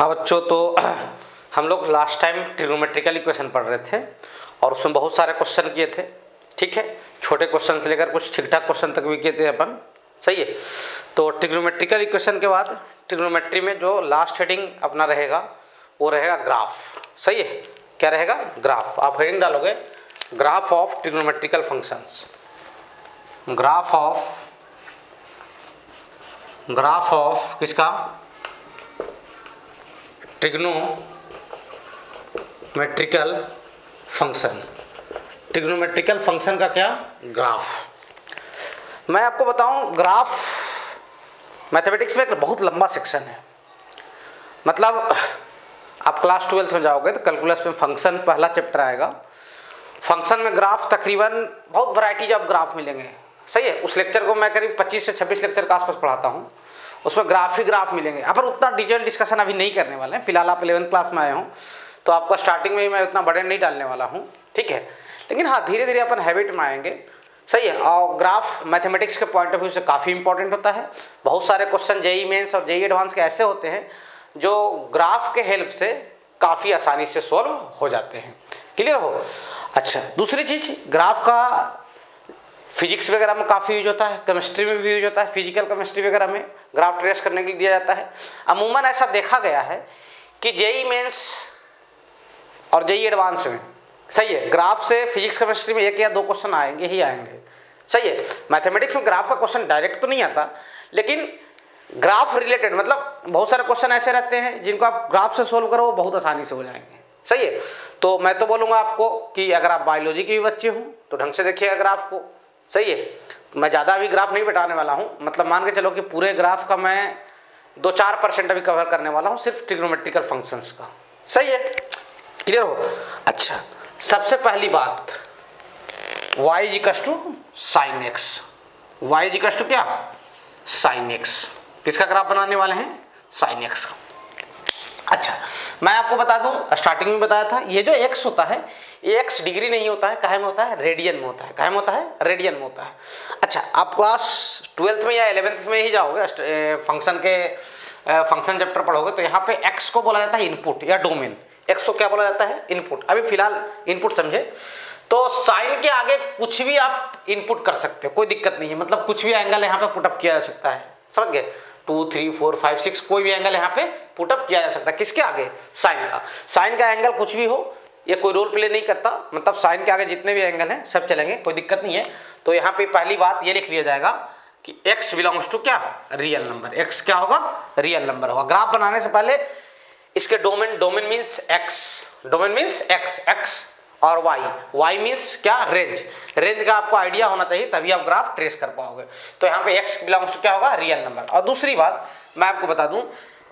हाँ बच्चों, तो हम लोग लास्ट टाइम ट्रिग्नोमेट्रिकल इक्वेशन पढ़ रहे थे और उसमें बहुत सारे क्वेश्चन किए थे। ठीक है, छोटे क्वेश्चन से लेकर कुछ ठीक ठाक क्वेश्चन तक भी किए थे अपन। सही है, तो ट्रिग्नोमेट्रिकल इक्वेशन के बाद ट्रिग्नोमेट्री में जो लास्ट हेडिंग अपना रहेगा वो रहेगा ग्राफ। सही है, क्या रहेगा? ग्राफ। आप हेडिंग डालोगे graph of trigonometrical functions. Graph of किसका? Trigonometrical function. ट्रिग्नोमेट्रिकल फंक्शन का क्या? ग्राफ। मैं आपको बताऊं, ग्राफ मैथमेटिक्स में एक बहुत लंबा सेक्शन है। मतलब आप क्लास 12th में जाओगे तो कैलकुलस में फंक्शन पहला चैप्टर आएगा। फंक्शन में ग्राफ तकरीबन बहुत वैरायटीज ऑफ ग्राफ मिलेंगे। सही है, उस लेक्चर को मैं करीब 25 से 26 लेक्चर के आसपास पढ़ाता हूँ। उसमें ग्राफ ही ग्राफ मिलेंगे। अब उतना डिटेल डिस्कशन अभी नहीं करने वाले हैं। फिलहाल आप 11th क्लास में आए हो तो आपको स्टार्टिंग में ही मैं उतना बर्डन नहीं डालने वाला हूँ। ठीक है, लेकिन हाँ धीरे धीरे अपन हैबिट में आएंगे। सही है, और ग्राफ मैथमेटिक्स के पॉइंट ऑफ व्यू से काफ़ी इंपॉर्टेंट होता है। बहुत सारे क्वेश्चन जेईई मेंस और जेईई एडवांस के ऐसे होते हैं जो ग्राफ के हेल्प से काफ़ी आसानी से सॉल्व हो जाते हैं। क्लियर हो? अच्छा, दूसरी चीज़, ग्राफ का फिजिक्स वगैरह में काफ़ी यूज होता है, केमिस्ट्री में भी यूज होता है। फिजिकल केमिस्ट्री वगैरह में ग्राफ ट्रेस करने के लिए दिया जाता है। अमूमन ऐसा देखा गया है कि जेईई मेंस और जेईई एडवांस में, सही है, ग्राफ से फिजिक्स केमिस्ट्री में 1 या 2 क्वेश्चन आएंगे ही आएंगे। सही है, मैथमेटिक्स में ग्राफ का क्वेश्चन डायरेक्ट तो नहीं आता, लेकिन ग्राफ रिलेटेड मतलब बहुत सारे क्वेश्चन ऐसे रहते हैं जिनको आप ग्राफ से सोल्व करो वो बहुत आसानी से हो जाएंगे। सही है, तो मैं तो बोलूँगा आपको कि अगर आप बायोलॉजी के भी बच्चे हो तो ढंग से देखिएगा ग्राफ को। सही है, मैं ज़्यादा अभी ग्राफ नहीं बताने वाला हूँ। मतलब मान के चलो कि पूरे ग्राफ का मैं 2-4% अभी कवर करने वाला हूँ, सिर्फ ट्रिग्नोमेट्रिकल फंक्शंस का। सही है, क्लियर हो? अच्छा, सबसे पहली बात, y = sin x। y = क्या? sin x। किसका ग्राफ बनाने वाले हैं? sin x का। अच्छा, मैं आपको बता दूं, स्टार्टिंग में बताया था, ये जो x होता है ये x डिग्री नहीं होता है, काहे में होता है? रेडियन में होता है। काहे में होता है? रेडियन में होता है। अच्छा, आप क्लास 12th में या 11th में ही जाओगे, फंक्शन चैप्टर पढ़ोगे तो यहाँ पे x को बोला जाता है इनपुट या डोमेन। x को क्या बोला जाता है? इनपुट। अभी फिलहाल इनपुट समझे। तो साइन के आगे कुछ भी आप इनपुट कर सकते हो, कोई दिक्कत नहीं है। मतलब कुछ भी एंगल यहाँ पे पुटअप किया जा सकता है। समझ गए? 2, 3, 4, 5, 6 कोई भी एंगल यहाँ पे पुटअप किया जा सकता है। किसके आगे? साइन का। साइन का एंगल कुछ भी हो, ये कोई रोल प्ले नहीं करता। मतलब साइन के आगे जितने भी एंगल हैं सब चलेंगे, कोई दिक्कत नहीं है। तो यहाँ पे पहली बात ये लिख लिया जाएगा कि x बिलोंग्स टू क्या? Real number. x क्या होगा? रियल नंबर होगा। ग्राफ बनाने से पहले इसके domain means x, domain means x और y मीन्स क्या? रेंज का आपको आइडिया होना चाहिए, तभी आप ग्राफ ट्रेस कर पाओगे। तो यहाँ पे x बिलोंग्स टू क्या होगा? Real number. और दूसरी बात मैं आपको बता दूं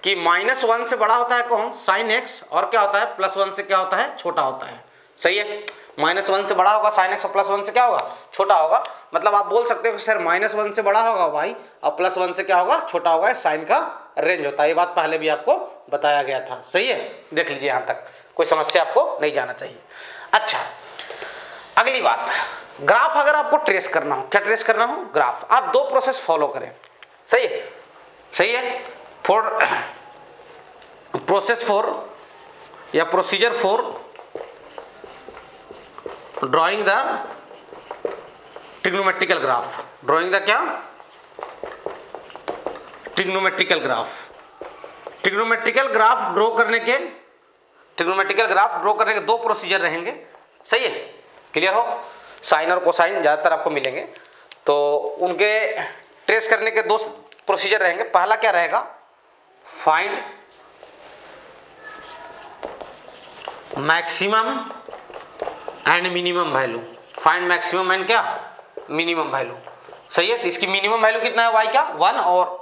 कि -1 से बड़ा होता है कौन? sin x। और क्या होता है? +1 से क्या होता है? छोटा होता है। सही है, -1 से बड़ा होगा sin x और +1 से क्या होगा? छोटा होगा। मतलब आप बोल सकते हो कि सर -1 से बड़ा होगा y और +1 से क्या होगा? छोटा होगा। साइन का रेंज होता है। ये बात पहले भी आपको बताया गया था। सही है, देख लीजिए, यहाँ तक कोई समस्या आपको नहीं जाना चाहिए। अच्छा, अगली बात, ग्राफ अगर आपको ट्रेस करना हो, क्या ट्रेस करना हो? ग्राफ। आप 2 प्रोसेस फॉलो करें। सही है, सही है। Procedure for drawing the trigonometrical graph. Drawing the क्या? Trigonometrical graph. Trigonometrical graph draw करने के 2 प्रोसीजर रहेंगे। सही है, क्लियर हो? साइन और कोसाइन ज़्यादातर आपको मिलेंगे, तो उनके ट्रेस करने के 2 प्रोसीजर रहेंगे। पहला क्या रहेगा? Find maximum and minimum value. Find maximum and क्या? Minimum value. सही है, तो इसकी मिनिमम वैल्यू कितना है? y क्या? 1 और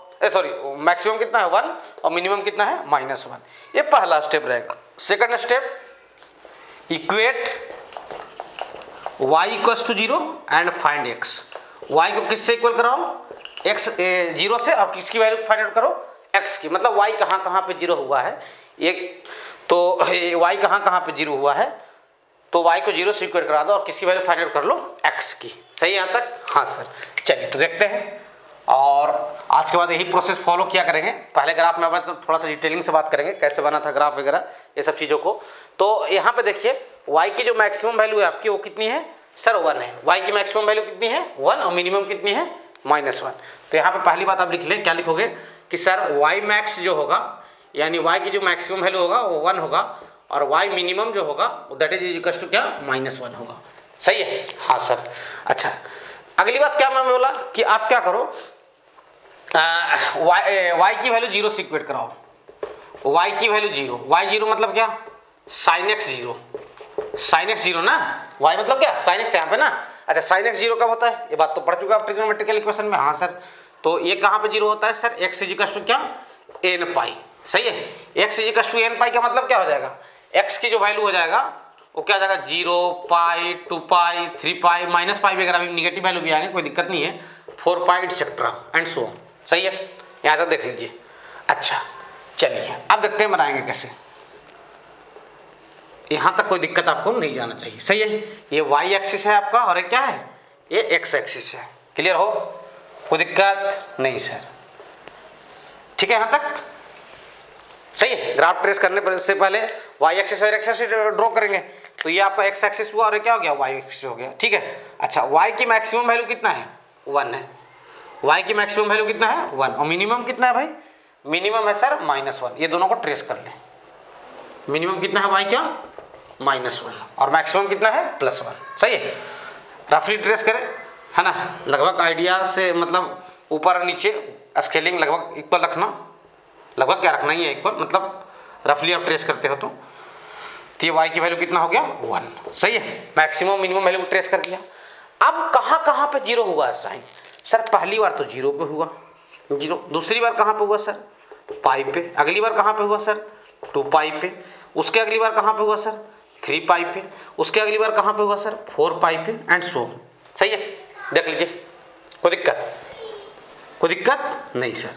मैक्सिमम कितना है? 1 और मिनिमम कितना है? -1। ये पहला स्टेप रहेगा। Second step, equate y = 0 and find x। y को किससे इक्वल कराओ? x 0 से, और किसकी वैल्यू फाइंड आउट करो? x की। मतलब y कहाँ पे 0 हुआ है, ये तो y कहाँ पे 0 हुआ है, तो y को 0 से इक्वेट करा दो और किसकी वैल्यू फाइंड आउट कर लो? x की। सही है यहाँ तक? हाँ सर। चलिए तो देखते हैं। और आज के बाद यही प्रोसेस फॉलो किया करेंगे। पहले ग्राफ में अपन तो थोड़ा सा डिटेलिंग से बात करेंगे, कैसे बना था ग्राफ वगैरह ये सब चीज़ों को। तो यहाँ पे देखिए y की जो मैक्सिमम वैल्यू है आपकी वो कितनी है सर 1 है। y की मैक्सिमम वैल्यू कितनी है 1 और मिनिमम कितनी है -1। तो यहाँ पे पहली बात आप लिख लें, क्या लिखोगे कि सर y मैक्स जो होगा यानी y की जो मैक्सिमम वैल्यू होगा वो 1 होगा और y मिनिमम जो होगा दैट इज इक्वल टू क्या -1 होगा। सही है? हाँ सर। अच्छा अगली बात क्या मैं बोला कि आप क्या करो y की वैल्यू 0 से इक्वेट कराओ। y की वैल्यू 0, y 0 मतलब क्या sin x 0, sin x 0 ना, y मतलब क्या sin x यहाँ पे ना। अच्छा sin x 0 कब होता है, ये बात तो पढ़ चुका आप ट्रिग्नोमेट्रिकल इक्वेशन में। हाँ सर, तो ये कहाँ पे 0 होता है सर x इक्वल टू क्या n पाई। सही है? x इक्वल टू n पाई का मतलब क्या हो जाएगा, x की जो वैल्यू हो जाएगा वो क्या हो जाएगा 0 पाई 2 पाई 3 पाई माइनस पाई वगैरह भी निगेटिव वैल्यू भी आएंगे, कोई दिक्कत नहीं है, 4 पाई एटसेट्रा एंड सो। सही है? यहाँ तक देख लीजिए। अच्छा चलिए अब देखते हैं बनाएंगे कैसे। यहाँ तक कोई दिक्कत आपको नहीं जाना चाहिए। सही है? ये y एक्सिस है आपका और ये क्या है ये x एक्सिस है। क्लियर हो? कोई दिक्कत नहीं सर। ठीक है यहाँ तक? सही है? ग्राफ ट्रेस करने से पहले y एक्सिस और x एक्सिस ड्रॉ करेंगे। तो ये आपका x एक्सिस हुआ और ये क्या हो गया y एक्सिस हो गया। ठीक है? अच्छा y की मैक्सिमम वैल्यू कितना है 1 है। y की मैक्सिमम वैल्यू कितना है 1 और मिनिमम कितना है भाई, मिनिमम है सर -1। ये दोनों को ट्रेस कर लें। मिनिमम कितना है y का -1 और मैक्सिमम कितना है +1। सही है? रफली ट्रेस करें है ना, लगभग आइडिया से मतलब ऊपर और नीचे स्केलिंग लगभग इक्वल रखना, लगभग क्या रखना ही है इक्वल, मतलब रफली आप ट्रेस करते हो तो ये y की वैल्यू कितना हो गया 1। सही है? मैक्सिमम मिनिमम वैल्यू को ट्रेस कर दिया। अब कहाँ कहाँ पे 0 हुआ साइन सर, पहली बार तो 0 पे हुआ 0, दूसरी बार कहाँ पे हुआ सर पाई पे, अगली बार कहाँ पे हुआ सर 2 पाई पे, उसके अगली बार कहाँ पे हुआ सर 3 पाई पे, उसके अगली बार कहाँ पे हुआ सर 4 पाई पे एंड सो। सही है? देख लीजिए, कोई दिक्कत, कोई दिक्कत नहीं सर।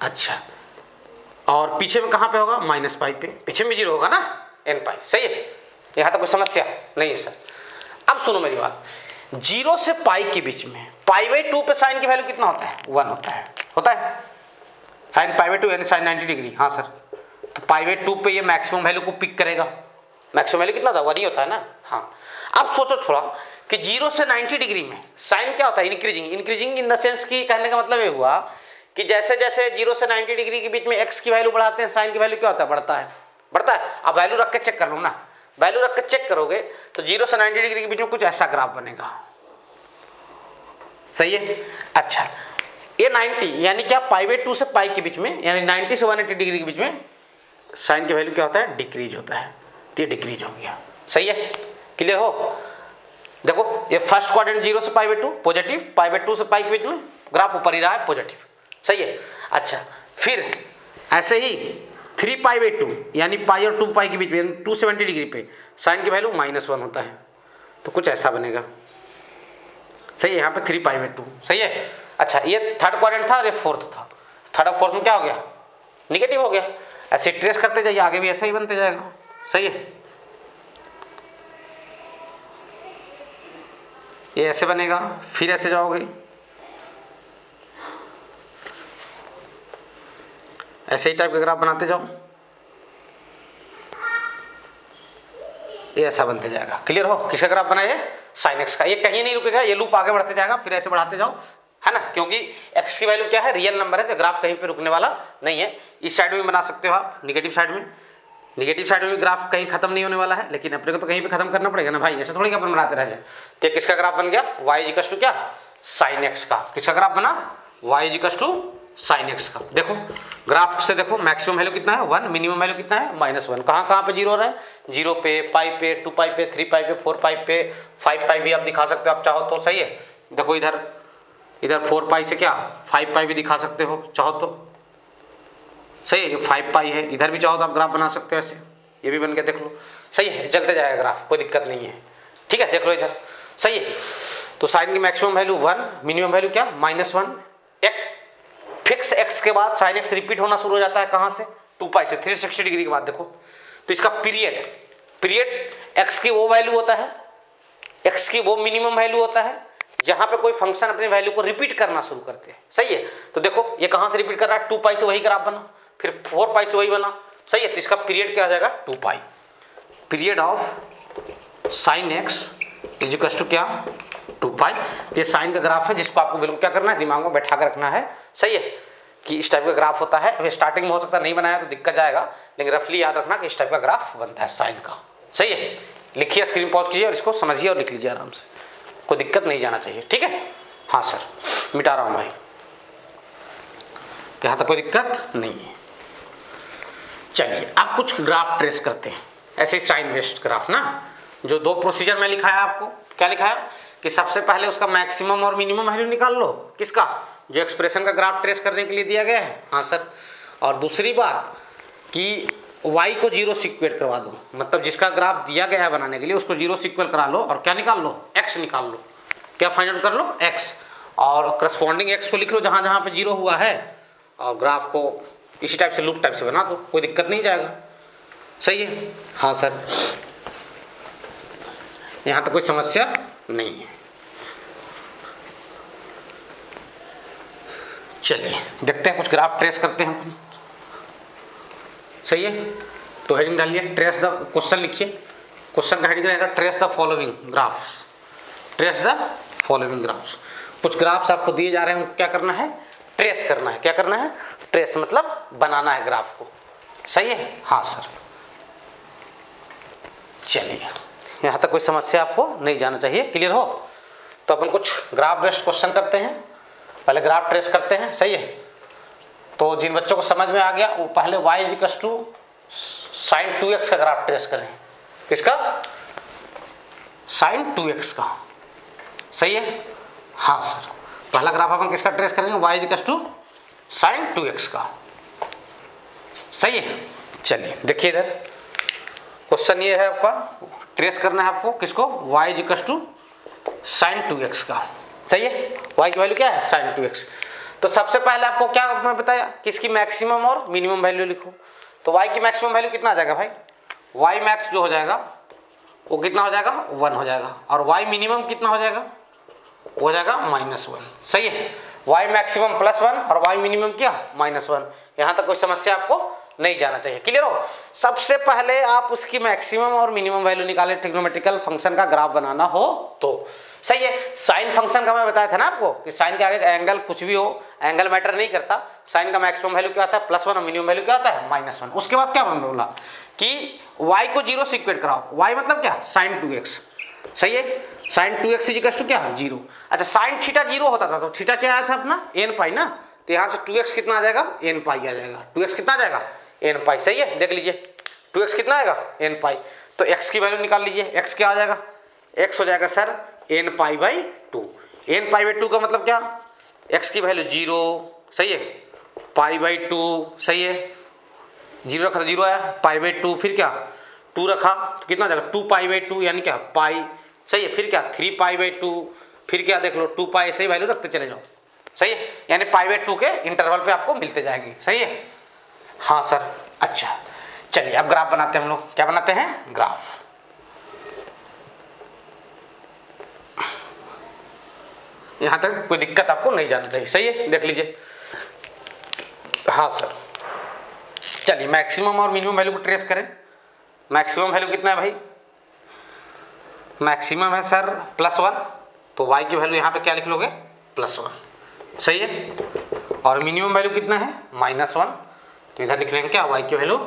अच्छा और पीछे में कहाँ पे होगा -पाई पे, पीछे में 0 होगा ना n पाई। सही है? यहाँ तक कोई समस्या नहीं है सर। अब सुनो मेरी बात, 0 से पाई के बीच में π/2 पे साइन की वैल्यू कितना होता है 1 होता है साइन π/2 यानी साइन 90 डिग्री। हाँ सर, तो π/2 पे ये मैक्सिमम वैल्यू को पिक करेगा। मैक्सिमम वैल्यू कितना था 1 ही होता है ना। हाँ अब सोचो थोड़ा कि 0 से 90 डिग्री में साइन क्या होता है इंक्रीजिंग इन द सेंस की कहने का मतलब ये हुआ कि जैसे जैसे 0 से 90 डिग्री के बीच में x की वैल्यू बढ़ाते हैं साइन की वैल्यू क्या होता है बढ़ता है। अब वैल्यू रख के चेक कर लो ना, वैल्यू रख के चेक करोगे तो 0 से 90 डिग्री के बीच में कुछ ऐसा ग्राफ बनेगा। सही है? अच्छा ये 90 यानी क्या π/2 से पाई के बीच में यानी 90 से 180 डिग्री के बीच में साइन की वैल्यू क्या होता है डिक्रीज होता है, तो ये डिक्रीज हो गया। सही है? क्लियर हो? देखो ये फर्स्ट क्वाड्रेंट 0 से π/2 पॉजिटिव, π/2 से पाई के बीच में ग्राफ ऊपर ही रहा है पॉजिटिव। सही है? अच्छा फिर ऐसे ही 3 π/2 यानी पाई और 2 पाई के बीच में 270 डिग्री पे साइन की वैल्यू -1 होता है, तो कुछ ऐसा बनेगा। सही है? यहाँ पे 3 π/2। सही है? अच्छा ये थर्ड क्वाड्रेंट था और ये फोर्थ था, थर्ड और फोर्थ में क्या हो गया निगेटिव हो गया। ऐसे ट्रेस करते जाइए, आगे भी ऐसा ही बनते जाएगा। सही है? ये ऐसे बनेगा, फिर ऐसे जाओगे, ऐसे ही टाइप के ग्राफ बनाते जाओ, ये ऐसा बनते जाएगा। क्लियर हो? किसका ग्राफ बना है साइन एक्स का। ये कहीं नहीं रुकेगा, ये लूप आगे बढ़ते जाएगा, फिर ऐसे बढ़ाते जाओ, है ना, क्योंकि x की वैल्यू क्या है रियल नंबर है, तो ग्राफ कहीं पे रुकने वाला नहीं है। इस साइड में बना सकते हो आप, नेगेटिव साइड में भी ग्राफ कहीं खत्म नहीं होने वाला है, लेकिन अपने को तो कहीं पे खत्म करना पड़ेगा ना भाई, ऐसे थोड़ी अपन बनाते रह जाए। तो किसका ग्राफ बन गया y इक्वल टू क्या साइन एक्स का। किसका ग्राफ बना y equal to sine x का। देखो ग्राफ से देखो मैक्सिमम वैल्यू कितना है 1, मिनिमम वैल्यू कितना है -1। कहाँ कहाँ पे 0 हो रहा है 0 पे, पाई पे, 2 पाई पे, 3 पाई पे, 4 पाई पे, 5 पाई भी आप दिखा सकते हो आप चाहो तो। सही है? देखो इधर 4 पाई से क्या 5 पाई भी दिखा सकते हो चाहो तो। सही है? ये 5 पाई है, इधर भी चाहो तो आप ग्राफ बना सकते हो ऐसे, ये भी बन के देख लो। सही है? चलते जाएगा ग्राफ, कोई दिक्कत नहीं है। ठीक है? देख लो इधर। सही है? तो साइन की मैक्सिमम वैल्यू 1, मिनिमम वैल्यू क्या -1। एक फिक्स x के बाद साइन x रिपीट होना शुरू हो जाता है, कहाँ से 2 पाई से 360 डिग्री के बाद। देखो तो इसका पीरियड x की वो वैल्यू होता है, x की वो मिनिमम वैल्यू होता है जहाँ पे कोई फंक्शन अपनी वैल्यू को रिपीट करना शुरू करते हैं। सही है, तो देखो ये कहाँ से रिपीट कर रहा है, 2 पाई से वही ग्राफ बना, फिर 4 पाई से वही बना। सही है, तो इसका पीरियड क्या आ जाएगा, 2 pi. Period of sine x is equal to क्या, 2 पाई। ये साइन का ग्राफ है जिसको आपको बिल्कुल क्या करना है, दिमाग में बैठा कर रखना है। सही है, कि इस टाइप का ग्राफ होता है। अभी स्टार्टिंग में हो सकता है नहीं बनाया तो दिक्कत जाएगा, लेकिन रफली याद रखना कि इस टाइप का ग्राफ बनता है साइन का। सही है, लिखिए, स्क्रीन पॉज कीजिए और इसको समझिए और लिख लीजिए आराम से, कोई दिक्कत नहीं जाना चाहिए। ठीक है, हाँ सर मिटा रहा हूँ भाई, यहाँ तक कोई दिक्कत नहीं है। चलिए अब कुछ ग्राफ ट्रेस करते हैं, ऐसे साइन बेस्ड ग्राफ ना। जो 2 प्रोसीजर में लिखा है आपको, क्या लिखा है कि सबसे पहले उसका मैक्सिमम और मिनिमम वैल्यू निकाल लो, किसका, जो एक्सप्रेशन का ग्राफ ट्रेस करने के लिए दिया गया है। हाँ सर, और दूसरी बात कि y को 0 से इक्वेट करवा दो, मतलब जिसका ग्राफ दिया गया है बनाने के लिए उसको 0 से इक्वल करा लो और क्या निकाल लो, x निकाल लो। क्या फाइंड आउट कर लो, x, और करस्पॉन्डिंग x को लिख लो जहाँ जहाँ पे 0 हुआ है, और ग्राफ को इसी टाइप से लूप टाइप से बना दो, कोई दिक्कत नहीं जाएगा। सही है, हाँ सर, यहाँ तो कोई समस्या नहीं है। चलिए देखते हैं, कुछ ग्राफ ट्रेस करते हैं अपन। सही है, तो हेडिंग डालिए, ट्रेस द, क्वेश्चन लिखिए, क्वेश्चन का हेडिंग रहेगा trace the following graphs, trace the following graphs. कुछ ग्राफ्स आपको दिए जा रहे हैं, उनको क्या करना है, ट्रेस करना है। क्या करना है, ट्रेस मतलब बनाना है ग्राफ को। सही है, हाँ सर। चलिए यहाँ तक कोई समस्या आपको नहीं जाना चाहिए, क्लियर हो। तो अपन कुछ ग्राफ बेस्ड क्वेश्चन करते हैं, पहले ग्राफ ट्रेस करते हैं। सही है, तो जिन बच्चों को समझ में आ गया वो पहले y equal to sign 2x का ग्राफ ट्रेस करें। किसका, साइन 2x का। सही है, हाँ सर, पहला ग्राफ अपन किसका ट्रेस करेंगे, y equal to sign 2x का। सही है, चलिए देखिए इधर क्वेश्चन ये है आपका, ट्रेस करना है आपको किसको, y equal to sign 2x का। सही है, y की वैल्यू क्या है, साइन 2x। तो सबसे पहले आपको क्या मैं बताया कि इसकी मैक्सिमम और मिनिमम वैल्यू लिखो। तो y की मैक्सिमम वैल्यू कितना आ जाएगा भाई, y मैक्स जो हो जाएगा वो कितना हो जाएगा, 1 हो जाएगा, और y मिनिमम कितना हो जाएगा, वो हो जाएगा -1। सही है, y मैक्सिमम +1 और y मिनिमम क्या, -1। यहाँ तक कोई समस्या आपको नहीं जाना चाहिए, क्लियर हो। सबसे पहले आप उसकी मैक्सिमम और मिनिमम वैल्यू निकालें, ट्रिग्नोमेट्रिकल फंक्शन का ग्राफ बनाना हो तो। सही है, साइन फंक्शन का मैं बताया था ना आपको कि साइन के आगे एंगल कुछ भी हो, एंगल मैटर नहीं करता। साइन का मैक्सिमम वैल्यू क्या आता है, +1, और मिनिमम वैल्यू क्या आता है, -1। उसके बाद क्या मैंने बोला कि y को 0 से इक्वेट कराओ। y मतलब क्या, साइन 2x। सही है, sign 2x is equal to क्या, 0। अच्छा, साइन थीटा 0 होता था तो थीटा क्या आया था अपना, n पाई ना, तो यहाँ से 2x कितना आ जाएगा, n पाई आ जाएगा। 2x कितना आ जाएगा, n पाई। सही है, देख लीजिए 2x कितना आएगा, n पाई। तो x की वैल्यू निकाल लीजिए, x क्या आ जाएगा, x हो जाएगा sir n pi by 2। n pi by 2 का मतलब क्या, x की वैल्यू 0। सही है, पाई बाई 2। सही है, 0 रखा था 0 आया, पाई बाई 2, फिर क्या 2 रखा तो कितना आ जाएगा, 2 पाई बाई 2 यानी क्या, पाई। सही है, फिर क्या 3 पाई बाई 2, फिर क्या देख लो 2 पाई, ऐसे ही वैल्यू रखते चले जाओ। सही है, यानी पाई बाई 2 के इंटरवल पे आपको मिलते जाएंगे। सही है, हाँ सर। अच्छा चलिए अब ग्राफ बनाते हैं हम लोग, क्या बनाते हैं, ग्राफ। यहाँ तक कोई दिक्कत आपको नहीं जाना चाहिए। सही है, देख लीजिए, हाँ सर। चलिए मैक्सिमम और मिनिमम वैल्यू को ट्रेस करें। मैक्सिमम वैल्यू कितना है भाई, मैक्सिमम है सर +1, तो y की वैल्यू यहाँ पे क्या लिख लोगे, +1। सही है, और मिनिमम वैल्यू कितना है, -1, तो इधर लिख लेंगे क्या, y की वैल्यू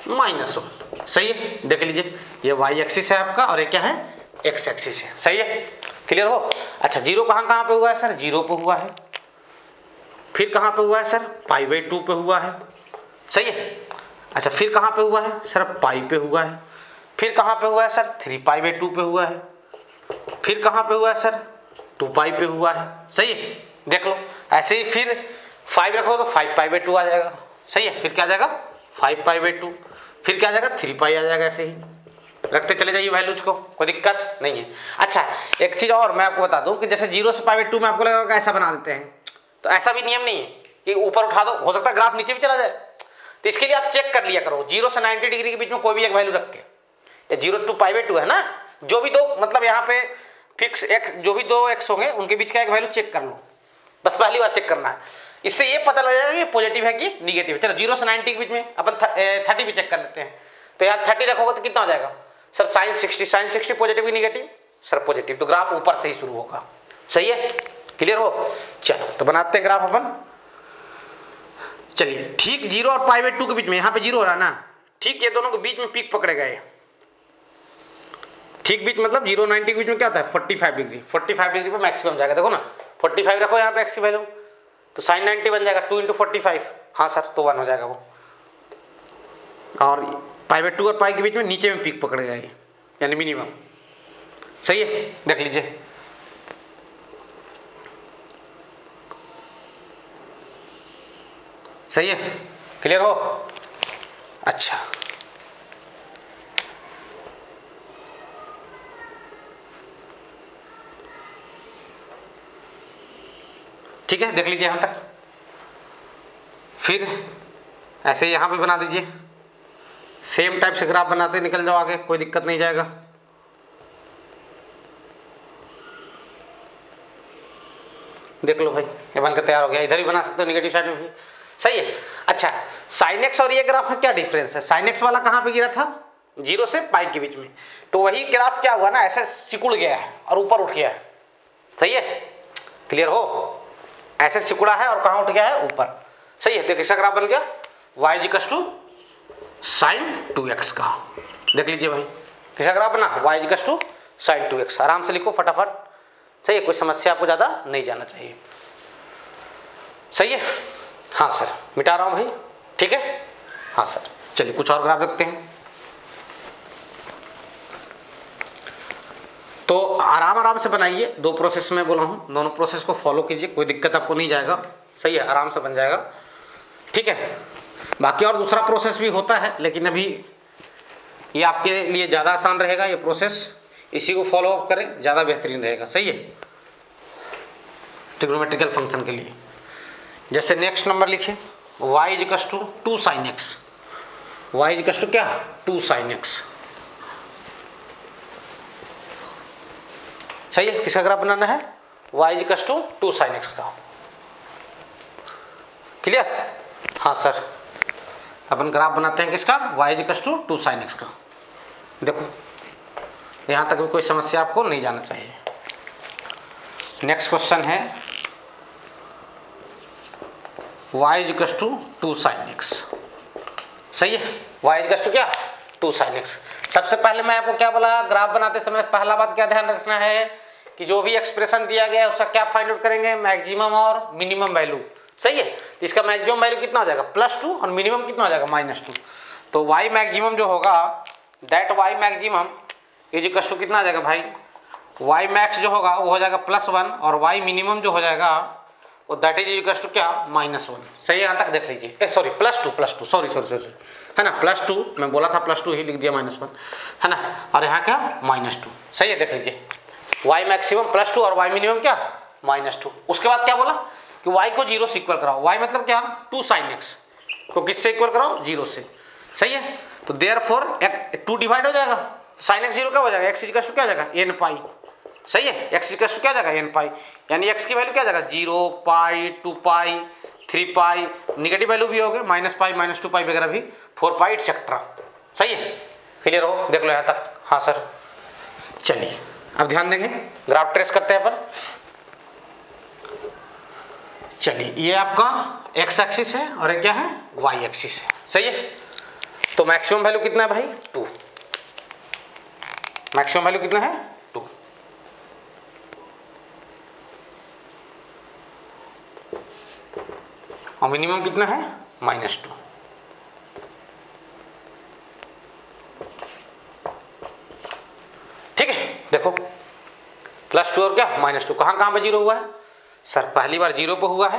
-1। सही है, देख लीजिए ये y एक्सिस है आपका और ये क्या है, x एक्सिस है। सही है, क्लियर हो। अच्छा, 0 कहाँ कहाँ पे हुआ है सर, 0 पे हुआ है, फिर कहाँ पे हुआ है सर, पाई बाई 2 पे हुआ है। सही है, अच्छा फिर कहाँ पे हुआ है सर, पाई पे हुआ है, फिर कहाँ पे हुआ है सर, 3 पाई बाई 2 पे हुआ है, फिर कहाँ पे हुआ है सर, 2 पाई पे हुआ है। सही है, देख लो ऐसे ही, फिर 5 रखो तो 5 पाई बाई 2 आ जाएगा। सही है, फिर क्या आ जाएगा 5 पाई बाई 2, फिर क्या आ जाएगा 3 पाई आ जाएगा। ऐसे ही रखते चले जाइए वैल्यूज को, कोई दिक्कत नहीं है। अच्छा एक चीज़ और मैं आपको बता दूं कि जैसे 0 से पाई बाई 2 में आपको लगेगा ऐसा बना देते हैं, तो ऐसा भी नियम नहीं है कि ऊपर उठा दो, हो सकता है ग्राफ नीचे भी चला जाए। तो इसके लिए आप चेक कर लिया करो, 0 से 90 डिग्री के बीच में कोई भी एक वैल्यू रख के, 0 to पाई बाई 2 है ना, जो भी दो, मतलब यहाँ पे फिक्स एक्स, जो भी दो एक्स होंगे उनके बीच का एक वैल्यू चेक कर लो, बस पहली बार चेक करना है। इससे ये पता लग जाएगा कि पॉजिटिव है कि निगेटिव है। चलो 0 से 90 के बीच में अपन 30 भी चेक कर लेते हैं। तो यहाँ 30 रखोगे तो कितना हो जाएगा सर, sin 60 पॉजिटिव की निगेटिव, सर पॉजिटिव, तो ग्राफ ऊपर से ही शुरू होगा। सही है, क्लियर हो। चलो तो बनाते हैं ग्राफ अपन। चलिए ठीक 0 और π/2 के बीच में, यहाँ पे 0 हो रहा है ना, ठीक ये दोनों के बीच में पीक पकड़े गए। ठीक बीच मतलब 0 90 के बीच में क्या होता है 45 डिग्री, 45 डिग्री पर मैक्सिमम जाएगा। देखो ना 45 रखो यहाँ पे एक्स की वैल्यू, तो sin 90 बन जाएगा 2 × 45, हाँ सर तो 1 हो जाएगा वो। और π/2 और π के बीच में नीचे में पीक पकड़ गए यानी मिनिमम। सही है, देख लीजिए। सही है, क्लियर हो। अच्छा ठीक है, देख लीजिए यहाँ तक। फिर ऐसे यहाँ पे बना दीजिए, सेम टाइप से ग्राफ बनाते निकल जाओ आगे, कोई दिक्कत नहीं जाएगा। देख लो भाई ये बनकर तैयार हो गया। इधर भी बना सकते हो निगेटिव साइड में भी। सही है। अच्छा sin x और ये ग्राफ में क्या डिफरेंस है, sin x वाला कहाँ पे गिरा था 0 से π के बीच में, तो वही ग्राफ क्या हुआ ना ऐसे सिकुड़ गया है और ऊपर उठ गया है। सही है, क्लियर हो, ऐसे सिकुड़ा है और कहाँ उठ गया है ऊपर। सही है, तो किसका ग्राफ बन गया y = sin 2x का। देख लीजिए भाई किसका ग्राफ बना y = sin 2x। आराम से लिखो फटाफट। सही है, कोई समस्या आपको ज़्यादा नहीं जाना चाहिए। सही है, हाँ सर मिटा रहा हूँ भाई, ठीक है। हाँ सर चलिए कुछ और ग्राफ देखते हैं। तो आराम से बनाइए, 2 प्रोसेस में बोला हूँ, दोनों प्रोसेस को फॉलो कीजिए, कोई दिक्कत आपको नहीं जाएगा। सही है, आराम से बन जाएगा, ठीक है। बाकी और दूसरा प्रोसेस भी होता है, लेकिन अभी ये आपके लिए ज़्यादा आसान रहेगा ये प्रोसेस, इसी को फॉलो अप करें, ज़्यादा बेहतरीन रहेगा। सही है, ट्रिग्नोमेट्रिकल फंक्शन के लिए। जैसे नेक्स्ट नंबर लिखिए y = 2 sin x, y = क्या 2 sin x। सही है, किसका ग्राफ बनाना है y = 2 sin x का। क्लियर, हाँ सर अपन ग्राफ बनाते हैं किसका y = 2 sin x का। देखो यहाँ तक भी कोई समस्या आपको नहीं जाना चाहिए। नेक्स्ट क्वेश्चन है y = 2 sin x। सही है, y = क्या 2 sin x। सबसे पहले मैं आपको क्या बोला, ग्राफ बनाते समय पहला बात क्या ध्यान रखना है कि जो भी एक्सप्रेशन दिया गया है उसका क्या फाइंड आउट करेंगे, मैक्सिमम और मिनिमम वैल्यू। सही है, तो इसका मैक्सिमम वैल्यू कितना हो जाएगा +2 और मिनिमम कितना हो जाएगा -2। तो y मैक्सिमम जो होगा दैट y मैक्सिमम = कितना आ जाएगा भाई, y मैक्स जो होगा वो हो जाएगा +1 और y मिनिमम जो हो जाएगा वो दैट = क्या -1। सही है, यहाँ तक देख लीजिए, सॉरी +2 सॉरी है ना, +2 मैं बोला था +2 ही लिख दिया -1 है ना, और यहाँ क्या -2। सही है, देख लीजिए y मैक्सिमम +2 और y मिनिमम क्या -2। उसके बाद क्या बोला कि y को 0 से इक्वल कराओ, y मतलब क्या 2 sin x को किससे इक्वल कराओ 0 से। सही है, तो देयरफॉर 2 डिवाइड हो जाएगा, sin x 0 क्या हो जाएगा, x = क्या हो जाएगा n π। सही है, x = क्या जाएगा n π, यानी x की वैल्यू क्या जाएगा 0 π 2 π 3 π, निगेटिव वैल्यू भी हो गए -π -2 π वगैरह भी 4 π एक्सेट्रा। सही है, क्लियर हो, देख लो यहाँ तक। हाँ सर चलिए अब ध्यान देंगे, ग्राफ ट्रेस करते हैं अपन। चलिए ये आपका x एक्सिस है और ये क्या है y एक्सिस है। सही है, तो मैक्सिमम वैल्यू कितना है भाई 2, मैक्सिमम वैल्यू कितना है 2। और मिनिमम कितना है -2। ठीक है, देखो +2 और क्या -2, कहाँ पे 0 हुआ है सर, पहली बार 0 पे हुआ है,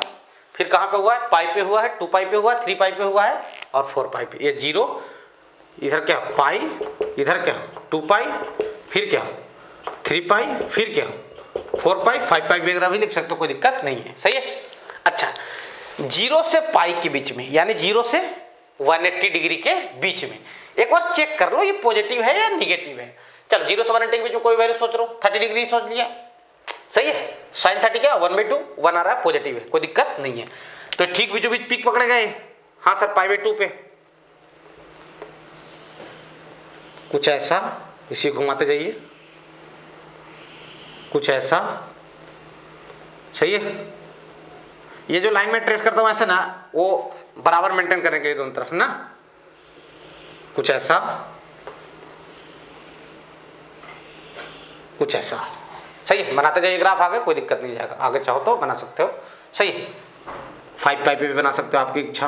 फिर कहाँ पे हुआ है पाई पे हुआ है, 2 पाई पे हुआ है, 3 पाई पे हुआ है और 4 पाई पे। ये 0 इधर क्या पाई, इधर क्या 2 पाई, फिर क्या 3 पाई, फिर क्या 4 पाई, 5 पाई वगैरह भी लिख सकते हो, कोई दिक्कत नहीं है। सही है, अच्छा 0 से पाई के बीच में यानी 0 से 180 डिग्री के बीच में एक बार चेक कर लो ये पॉजिटिव है या निगेटिव है। चलो 0 से 180 के बीच में कोई वैल्यू सोच लो, 30 डिग्री सोच लिया, सही है। साइन 30 क्या 1/2, 1 आ रहा है पॉजिटिव है, कोई दिक्कत नहीं है। तो ठीक बीचों बीच पीक पकड़े गए। हाँ सर π/2 पे कुछ ऐसा, इसी घुमाते जाइए, कुछ ऐसा, सही है। ये जो लाइन में ट्रेस करता हूं ऐसे ना, वो बराबर मेंटेन करने के लिए दोनों तरफ ना, कुछ ऐसा, कुछ ऐसा, सही है। बनाते जाइए ग्राफ आगे, कोई दिक्कत नहीं जाएगा, आगे चाहो तो बना सकते हो, सही है। 5π पे भी बना सकते हो, आपकी इच्छा।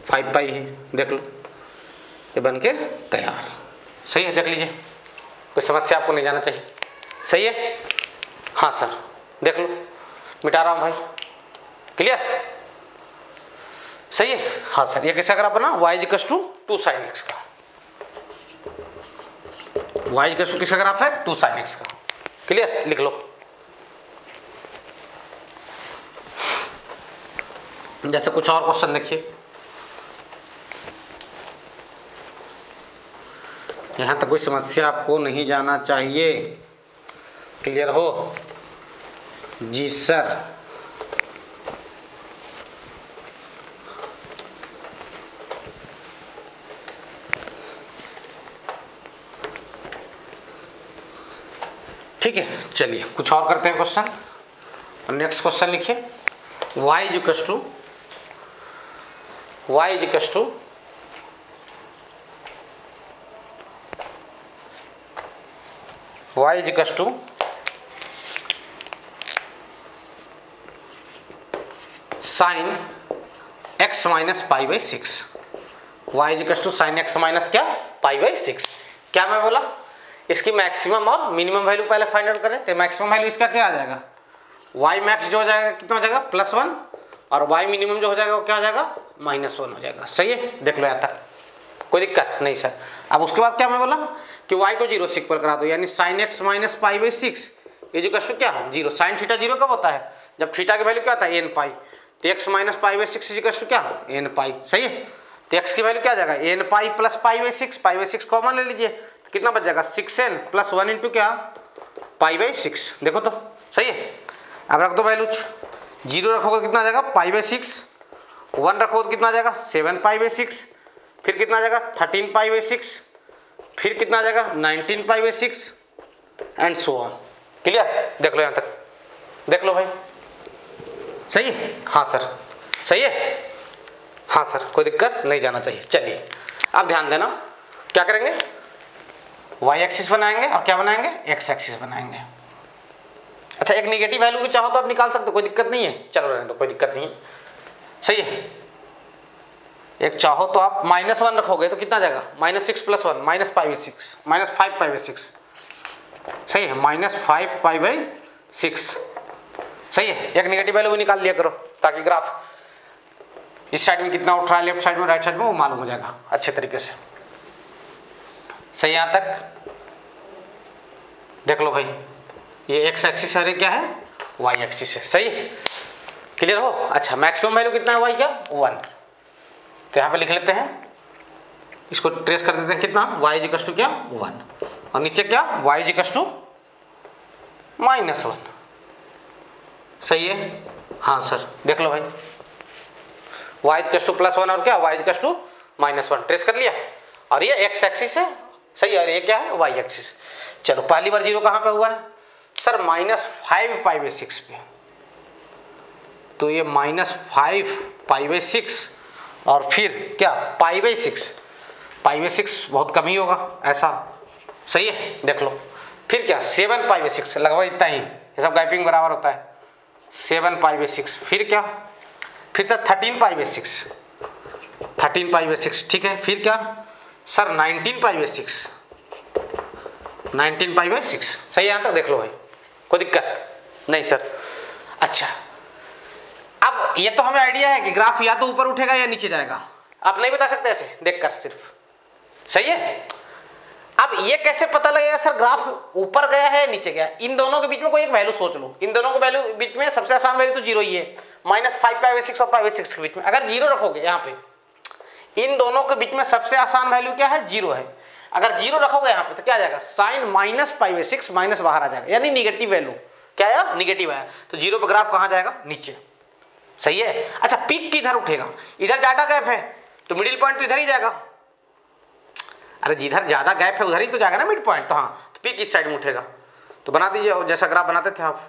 5π ही देख लो, ये बन के तैयार, सही है। देख लीजिए, कोई समस्या आपको नहीं जाना चाहिए, सही है। हाँ सर देख लो, मिटा रहा हूँ भाई, क्लियर, सही है। हाँ सर ये किसका ग्राफ बना, y = 2 sin x का, y = किसका ग्राफ है 2 sin x का, क्लियर, लिख लो। जैसे कुछ और क्वेश्चन देखिए, यहां तक कोई समस्या आपको नहीं जाना चाहिए, क्लियर हो जी सर। ठीक है, चलिए कुछ और करते हैं क्वेश्चन। नेक्स्ट क्वेश्चन लिखिए, y = sin x - π/6, y = sin x - क्या π/6। क्या मैं बोला, इसकी मैक्सिमम और मिनिमम वैल्यू पहले फाइंड आउट करें। तो मैक्सिमम वैल्यू इसका क्या आ जाएगा, y मैक्स जो हो जाएगा कितना हो जाएगा +1, और y मिनिमम जो हो जाएगा वो क्या हो जाएगा -1 हो जाएगा, सही है। देख लो यहाँ तक, कोई दिक्कत नहीं सर। अब उसके बाद क्या मैं बोला कि y को 0 से इक्वल करा दो, यानी sin x - π/6 = क्या 0। sin थीटा 0 कब होता है, जब थीटा की वैल्यू क्या होता है nπ। तो x - π/6 = क्या nπ, सही है। तो x की वैल्यू क्या आ जाएगा nπ + π/6, π/6 कॉमन ले लीजिए, तो कितना बच जाएगा 6n + 1 × क्या π/6, देखो तो सही है। अब रख दो वैल्यू, 0 रखोगे कितना आ जाएगा π/6, 1 रखोगे तो कितना आ जाएगा 7π/6, फिर कितना आ जाएगा 13π/6, फिर कितना आ जाएगा 19π/6 एंड सो ऑन, क्लियर। देख लो यहाँ तक, देख लो भाई, सही है। हाँ सर सही है, हाँ सर कोई दिक्कत नहीं जाना चाहिए। चलिए अब ध्यान देना, क्या करेंगे y एक्सिस बनाएंगे और क्या बनाएंगे x एक्सिस बनाएंगे। अच्छा एक निगेटिव वैल्यू भी चाहो तो आप निकाल सकते हो, कोई दिक्कत नहीं है, चलो रहने दो कोई दिक्कत नहीं है, सही है। एक चाहो तो आप -1 रखोगे तो कितना आ जाएगा -6 + 1 -5/6, -5π/6, सही है, -5π/6, सही है। एक नेगेटिव वैल्यू भी निकाल लिया करो ताकि ग्राफ इस साइड में कितना उठ रहा है, लेफ्ट साइड में राइट साइड में, वो मालूम हो जाएगा अच्छे तरीके से, सही। यहाँ तक देख लो भाई, ये x एक्सिस है, क्या है y एक्सिस है, सही है, क्लियर हो। अच्छा मैक्सिमम वैल्यू कितना है y का 1, तो यहाँ पे लिख लेते हैं, इसको ट्रेस कर देते हैं कितना y = क्या 1, और नीचे क्या y = -1, सही है। हाँ सर देख लो भाई, y = +1 और क्या y = -1 ट्रेस कर लिया, और ये x एक्सिस है, सही है, और ये क्या है y एक्सिस। चलो पहली बार 0 कहाँ पे हुआ है सर -5π/6 पे, तो ये -5π/6 और फिर क्या π/6, बहुत कम ही होगा ऐसा, सही है। देख लो फिर क्या 7π/6, लगभग इतना ही, ये सब गैपिंग बराबर होता है, 7π/6, फिर क्या फिर सर 13π/6, ठीक है। फिर क्या सर 19π/6, सही। यहाँ तक देख लो भाई, कोई दिक्कत नहीं सर। अच्छा अब ये तो हमें आइडिया है कि ग्राफ या तो ऊपर उठेगा या नीचे जाएगा, आप नहीं बता सकते ऐसे देखकर सिर्फ, सही है। अब ये कैसे पता लगेगा सर ग्राफ ऊपर गया है नीचे गया, इन दोनों के बीच में कोई एक वैल्यू सोच लो, इन दोनों के वैल्यू बीच में सबसे आसान वैल्यू तो 0 ही है, -5π/6 और π/6 के बीच में अगर 0 रखोगे, यहाँ पे इन दोनों के बीच में सबसे आसान वैल्यू क्या है 0 है, अगर जीरो रखोगे यहाँ पे तो क्या आ जाएगा, sine minus pi by 6 minus बाहर आ जाएगा, यानी निगेटिव वैल्यू क्या आया, निगेटिव आया। तो जीरो पे ग्राफ कहाँ जाएगा, नीचे। सही है। अच्छा पीक किधर उठेगा, इधर ज्यादा गैप है तो मिडिल पॉइंट तो इधर ही जाएगा। अरे जिधर ज्यादा गैप है उधर ही तो जाएगा ना मिड पॉइंट। तो हाँ, तो पीक इस साइड में उठेगा। तो बना दीजिए और जैसा ग्राफ बनाते थे आप,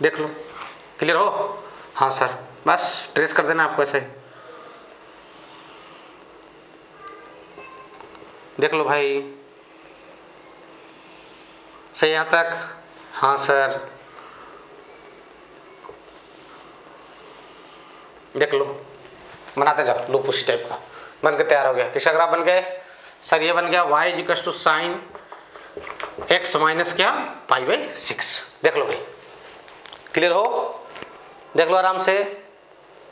देख लो। क्लियर हो? हाँ सर, बस ट्रेस कर देना आपको ऐसे। देख लो भाई, सही यहाँ तक? हाँ सर, देख लो, बनाते जाओ। लूप उसी टाइप का बन के तैयार हो गया। किसका ग्राफ बन गया सर? ये बन गया y equal to sine x minus क्या, पाई बाई 6। देख लो भाई, क्लियर हो? देख लो आराम से,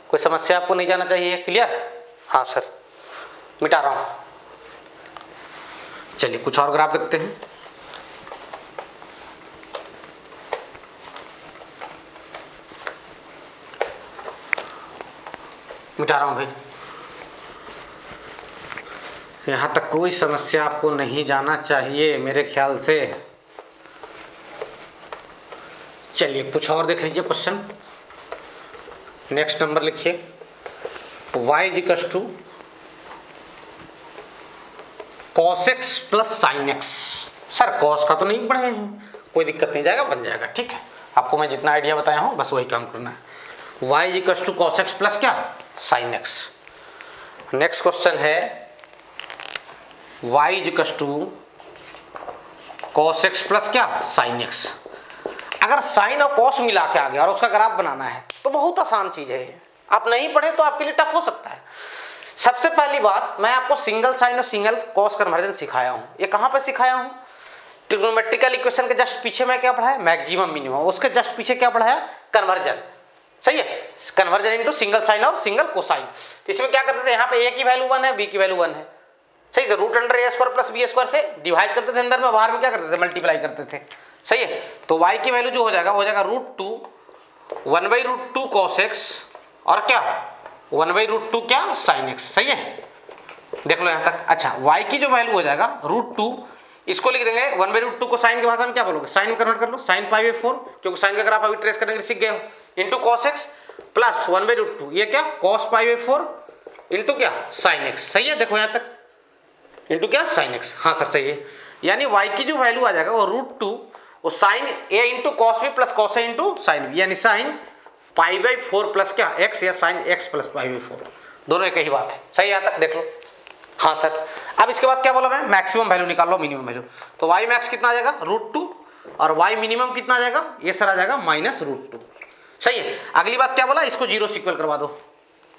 कोई समस्या आपको नहीं जाना चाहिए। क्लियर? हाँ सर, मिटा रहा हूँ। चलिए कुछ और ग्राफ देखते हैं। मिटा रहा हूँ भाई, यहाँ तक कोई समस्या आपको नहीं जाना चाहिए मेरे ख्याल से। चलिए कुछ और देख लीजिए क्वेश्चन। नेक्स्ट नंबर लिखिए, y equal to cos x plus sine x. Sir cos का तो नहीं पढ़े हैं, कोई दिक्कत नहीं, जाएगा, बन जाएगा। ठीक है, आपको मैं जितना आइडिया बताया हूँ बस वही काम करना है। y equal to cos x plus क्या, साइन एक्स। नेक्स्ट क्वेश्चन है y equal to cos x plus क्या, साइन एक्स। अगर साइन और कॉस मिला के आ गया और उसका ग्राफ बनाना है तो बहुत आसान चीज है। आप नहीं पढ़े तो आपके लिए टफ हो सकता है। सबसे पहली बात, मैं आपको सिंगल साइन और सिंगल कॉस कन्वर्जन सिखाया हूँ। ये कहाँ पे सिखाया हूँ? ट्रिग्नोमेट्रिकल इक्वेशन के जस्ट पीछे मैं क्या पढ़ाया, मैक्सिमम मिनिमम। उसके जस्ट पीछे क्या पढ़ाया, कन्वर्जन। सही है, कन्वर्जन इनटू सिंगल साइन और सिंगल कोसाइन। तो इसमें क्या करते थे, यहाँ पे a की वैल्यू 1 है, b की वैल्यू 1 है। सही, तो root under a square plus b square से डिवाइड करते थे अंदर में, बाहर में क्या करते थे, मल्टीप्लाई करते थे। सही है, तो y की वैल्यू जो हो जाएगा वो हो जाएगा √2 1/√2 cos x और क्या 1/√2 क्या, साइन x। सही है, देख लो यहाँ तक। अच्छा y की जो वैल्यू हो जाएगा √2, इसको लिख देंगे 1/√2 को साइन की भाषा में क्या बोलोगे, साइन में कन्वर्ट कर लो, साइन पाई बाई 4, क्योंकि साइन का ग्राफ अभी ट्रेस करने के लिए सीख गए हो, इंटू cos x प्लस 1/√2, ये क्या cos पाई बाई 4 इंटू क्या, साइन x। सही है, देखो यहाँ तक, इंटू क्या, साइन x। हाँ सर सही है, यानी y की जो वैल्यू आ जाएगा वो √2 वो sine a into cos B plus cos A into sine B, यानी साइन पाई बाई 4 प्लस क्या x या sine x plus pi by 4, दोनों एक ही बात है। सही यहाँ तक, देख लो। हाँ सर, अब इसके बाद क्या बोला मैं, मैक्सिमम वैल्यू निकाल लो, मिनिमम वैल्यू। तो y मैक्स कितना आ जाएगा √2 और y मिनिमम कितना आ जाएगा, ये सर आ जाएगा -√2। सही है, अगली बात क्या बोला, इसको जीरो से इक्वल करवा दो।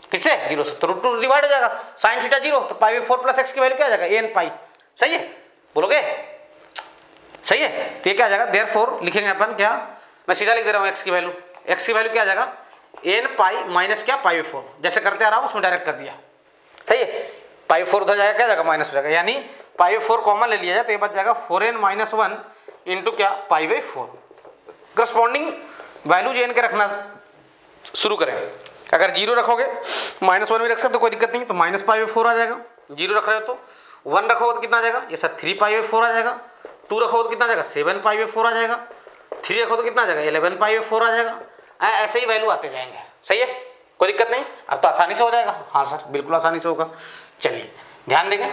किससे, जीरो से, तो √2 डिवाइड हो जाएगा, साइन थीटा 0, तो पाई बाई 4 प्लस x की वैल्यू क्या आ जाएगा, an पाई। सही है, बोलोगे? सही है, तो ये क्या आ जाएगा, देयरफॉर लिखेंगे अपन क्या, मैं सीधा लिख दे रहा हूँ x की वैल्यू, x की वैल्यू क्या आ जाएगा, n पाई माइनस क्या, पाई 4, जैसे करते आ रहा हूँ उसमें डायरेक्ट कर दिया। सही है, पाई 4 उधर जाएगा, क्या जाएगा, माइनस हो जाएगा, यानी पाई 4 कॉमन ले लिया जाए तो ये बच जाएगा 4n - 1 इंटू क्या, पाई बाई 4। करस्पॉन्डिंग वैल्यू जे एन के रखना शुरू करें। अगर जीरो रखोगे -1 भी रख सकते तो कोई दिक्कत नहीं, तो माइनस पाई बाई 4 आ जाएगा। जीरो रख रहे हो तो 1 रखोगे तो कितना आ जाएगा, ये सर 3 पाई बाई 4 आ जाएगा। 2 रखोगे तो कितना आ जाएगा, 7 पाई बाई 4 आ जाएगा। 3 रखो तो कितना आ जाएगा, 11 पाई बाई 4 आ जाएगा। ऐसे ही वैल्यू आते जाएंगे। सही है, कोई दिक्कत नहीं, अब तो आसानी से हो जाएगा। हाँ सर, बिल्कुल आसानी से होगा। चलिए ध्यान देंगे,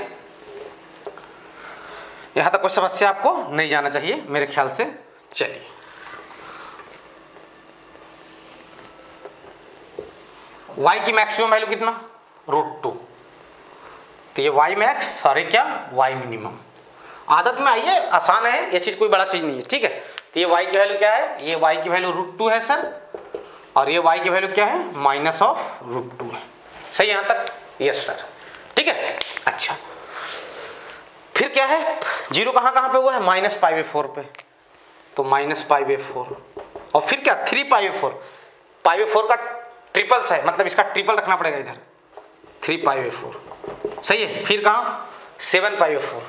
यहाँ तक कोई समस्या आपको नहीं जाना चाहिए मेरे ख्याल से। चलिए y की मैक्सिमम वैल्यू कितना, √2, तो ये y मैक्स और ये क्या, y मिनिमम। आदत में आइए, आसान है ये चीज़, कोई बड़ा चीज़ नहीं है। ठीक है, तो ये y की वैल्यू क्या है, ये y की वैल्यू √2 है सर, और ये y की वैल्यू क्या है, -√2 है। सही यहाँ तक, यस सर, ठीक है। अच्छा फिर क्या है, जीरो कहाँ कहाँ पे हुआ है, -π/4 पे, तो -π/4 और फिर क्या 3π/4, π/4 का ट्रिपल्स है, मतलब इसका ट्रिपल रखना पड़ेगा इधर, 3π/4। सही है, फिर कहाँ 7π/4,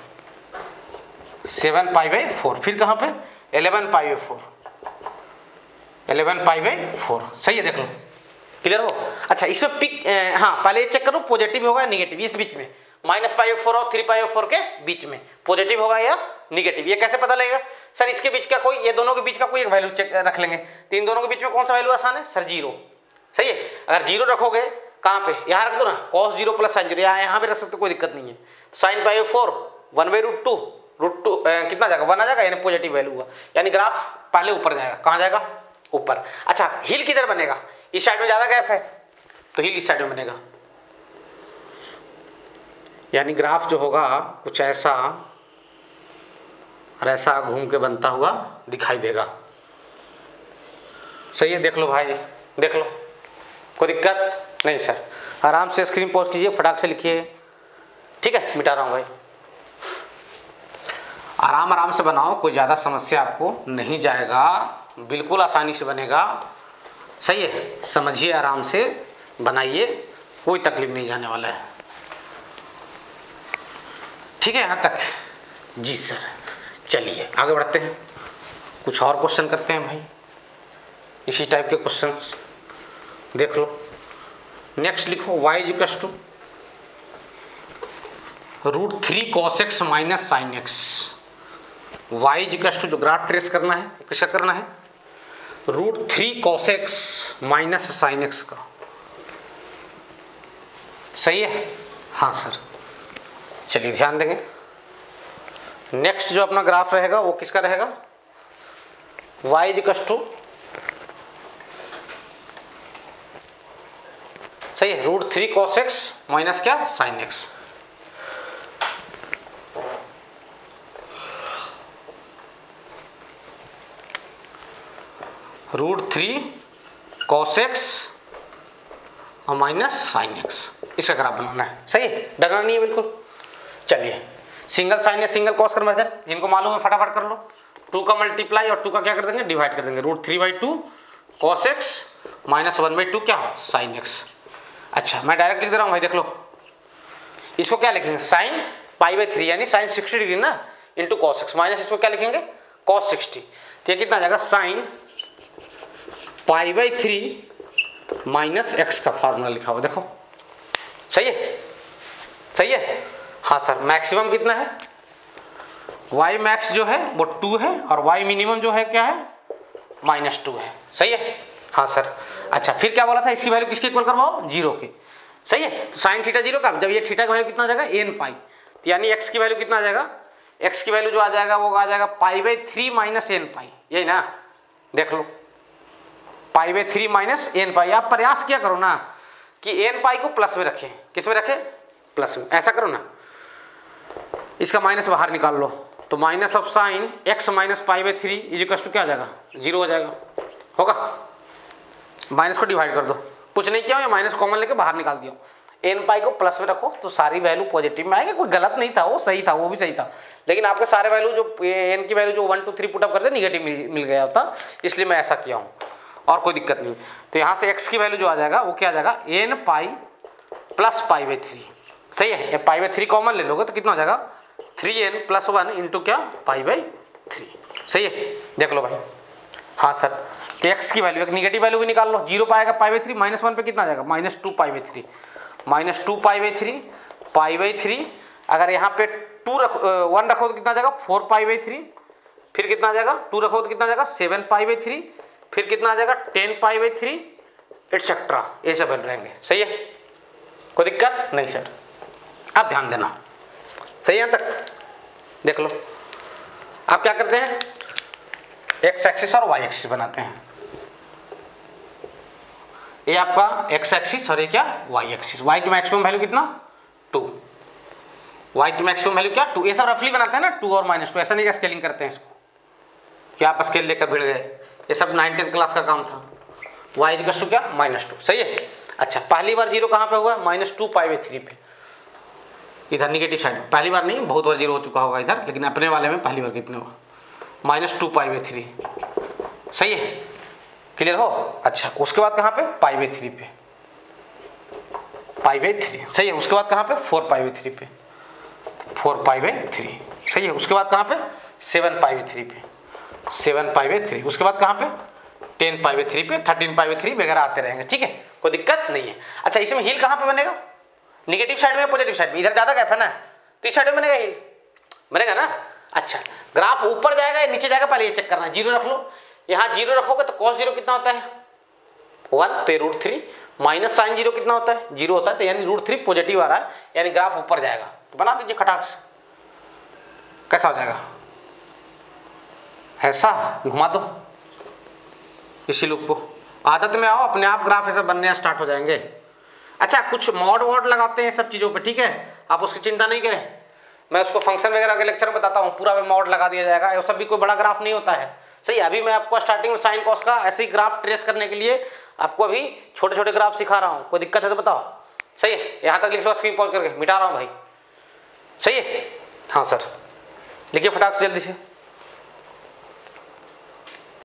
7π/4, फिर कहाँ पे 11π/4, 11π/4। सही है, देख लो क्लियर हो? अच्छा इसमें पिक हाँ पहले ये चेक करो पॉजिटिव होगा या निगेटिव, इस बीच में -π/4 और 3π/4 के बीच में पॉजिटिव होगा या निगेटिव, ये कैसे पता लगेगा? सर इसके बीच का कोई, ये दोनों के बीच का कोई एक वैल्यू चेक रख लेंगे। तो इन दोनों के बीच में कौन सा वैल्यू आसान है? सर 0। सही है, अगर 0 रखोगे कहाँ पे, यहाँ रख दो ना, cos 0 + sin 0, यहाँ पे रख सकते, कोई दिक्कत नहीं है। sin π/4 1/√2 √2 कितना जाएगा 1 आ जाएगा, यानी पॉजिटिव वैल्यू हुआ, यानी ग्राफ पहले ऊपर जाएगा। कहाँ जाएगा? ऊपर। अच्छा हिल किधर बनेगा? इस साइड में ज़्यादा गैप है तो हिल इस साइड में बनेगा, यानी ग्राफ जो होगा कुछ ऐसा और ऐसा घूम के बनता हुआ दिखाई देगा। सही है, देख लो भाई, देख लो, कोई दिक्कत नहीं सर। आराम से स्क्रीन पॉज कीजिए, फटाक से लिखिए, ठीक है? मिटा रहा हूँ भाई, आराम आराम से बनाओ, कोई ज़्यादा समस्या आपको नहीं जाएगा, बिल्कुल आसानी से बनेगा। सही है, समझिए, आराम से बनाइए, कोई तकलीफ नहीं जाने वाला है, ठीक है? यहाँ तक जी सर। चलिए आगे बढ़ते हैं, कुछ और क्वेश्चन करते हैं भाई, इसी टाइप के क्वेश्चंस देख लो। नेक्स्ट लिखो y = √3 cos x - sin x। y = जो ग्राफ ट्रेस करना है कैसा करना है? √3 cos x - sin x का। सही है? हाँ सर। चलिए ध्यान देंगे, नेक्स्ट जो अपना ग्राफ रहेगा वो किसका रहेगा? y = सही है, √3 cos x माइनस क्या sin x। √3 cos x और माइनस sin x, इसका ग्राफ बनाना है। सही है, डरना नहीं है बिल्कुल। चलिए सिंगल साइन या सिंगल कॉस कन्वर्जन, इनको मालूम है, फटाफट कर लो। 2 का मल्टीप्लाई और 2 का क्या कर देंगे? डिवाइड कर देंगे। √3/2 cos x माइनस 1/2 क्या sin x। अच्छा मैं डायरेक्ट लिख दे रहा हूँ भाई, देख लो, इसको क्या लिखेंगे? sin π/3 यानी sin 60 डिग्री ना, इंटू cos x, माइनस इसको क्या लिखेंगे? cos 60। तो ये कितना आ जाएगा? sin π/3 माइनस x का फार्मूला लिखा हुआ, देखो। सही है, सही है। हाँ सर, मैक्सिमम कितना है? y मैक्स जो है वो 2 है और y मिनिमम जो है क्या है? -2 है। सही है, हाँ सर। अच्छा फिर क्या बोला था? इसकी वैल्यू किसके इक्वल करवाओ? 0 के। सही है, तो साइन थीटा 0 का, जब ये थीटा का वैल्यू कितना आ जाएगा? n π, तो यानी x की वैल्यू कितना आ जाएगा? x की वैल्यू जो आ जाएगा वो आ जाएगा π/3 माइनस n π, यही ना, देख लो, π/3 माइनस n π। आप प्रयास क्या करो ना कि n π को प्लस में रखें। किस में रखें? प्लस में। ऐसा करो ना, इसका माइनस बाहर निकाल लो, तो minus of sine x minus π/3 = क्या आ जाएगा? 0 हो जाएगा, होगा। माइनस को डिवाइड कर दो, कुछ नहीं किया, माइनस कॉमन लेके बाहर निकाल दिया। n π को प्लस में रखो तो सारी वैल्यू पॉजिटिव में आएगी। कोई गलत नहीं था, वो सही था, वो भी सही था, लेकिन आपके सारे वैल्यू जो n की वैल्यू जो 1 2 3 पुटअप करते निगेटिव मिल गया होता, इसलिए मैं ऐसा किया हूँ, और कोई दिक्कत नहीं। तो यहाँ से x की वैल्यू जो आ जाएगा वो क्या आ जाएगा? n π + π/3। सही है, ये π/3 कॉमन ले लोगे तो कितना हो जाएगा? 3n + 1 इंटू क्या? π/3। सही है, देख लो भाई। हाँ सर, तो x की वैल्यू, एक निगेटिव वैल्यू भी निकाल लो। 0 पाएगा π/3, -1 पे कितना आ जाएगा? -2 π/3, -2 π/3, π/3। अगर यहाँ पे 1 रखो तो कितना आ जाएगा? 4 π/3, फिर कितना आ जाएगा? 2 रखो तो कितना आ जाएगा? 7 π/3, फिर कितना आ जाएगा? 10 π/3 एटसेट्रा, ये सब बन रहेंगे। सही है, कोई दिक्कत नहीं सर, आप ध्यान देना। सही है, यहाँ तक देख लो। आप क्या करते हैं? x एक्सिस और y एक्सिस बनाते हैं। ये आपका x एक्सिस और ये क्या? y axis. y की मैक्सिमम वैल्यू कितना? 2। y की मैक्सिमम वैल्यू क्या? 2। ये सब रफली बनाते हैं ना, 2 और -2, ऐसा नहीं कि स्केलिंग करते हैं इसको कि आप स्केल लेकर भिड़ गए। ये सब 9th क्लास का काम था। y = क्या? -2। सही है। अच्छा पहली बार 0 कहाँ पे हुआ? -2 π/3 पे, इधर निगेटिव साइड। पहली बार नहीं, बहुत बार 0 हो चुका होगा इधर, लेकिन अपने वाले में पहली बार कितने हुआ? -2 π/3। सही है, क्लियर हो? अच्छा उसके बाद कहाँ पे? π/3 पे, π/3। सही है, उसके बाद कहाँ पे? 4 π/3 पे, 4 π/3। सही है, उसके बाद कहाँ पे? 7 π/3 पे, 7 π/3। उसके बाद कहाँ पे? 10 π/3 पे, 13 π/3 वगैरह आते रहेंगे। ठीक है, कोई दिक्कत नहीं है। अच्छा, इसमें हील कहाँ पे बनेगा? निगेटिव साइड में, पॉजिटिव साइड में? इधर ज़्यादा गैप है ना, तो इस साइड में बनेगा हील, बनेगा ना। अच्छा, ग्राफ ऊपर जाएगा या नीचे जाएगा, पहले ये चेक करना। जीरो रख लो, यहाँ जीरो रखोगे तो cos 0 कितना होता है 1, तो ये √3 माइनस साइन 0 कितना होता है 0 होता है, तो यानी √3 पॉजिटिव आ रहा है, यानी ग्राफ ऊपर जाएगा। तो बना दीजिए खटाक से, कैसा हो जाएगा? ऐसा घुमा दो इसी लूप को, आदत में आओ, अपने आप ग्राफ ऐसा बनने स्टार्ट हो जाएंगे। अच्छा, कुछ मॉड वॉड लगाते हैं सब चीज़ों पे, ठीक है, आप उसकी चिंता नहीं करें, मैं उसको फंक्शन वगैरह के लेक्चर में बताता हूँ, पूरा में मॉड लगा दिया जाएगा। ये सब भी कोई बड़ा ग्राफ नहीं होता है, सही है। अभी मैं आपको स्टार्टिंग में साइन कॉस का ऐसे ही ग्राफ ट्रेस करने के लिए आपको अभी छोटे छोटे ग्राफ सिखा रहा हूँ, कोई दिक्कत है तो बताओ, सही है। यहाँ तक लिख लो, स्क्रीन पॉज करके मिटा रहा हूँ भाई, सही है। हाँ सर, लिखिए फटाक से जल्दी से।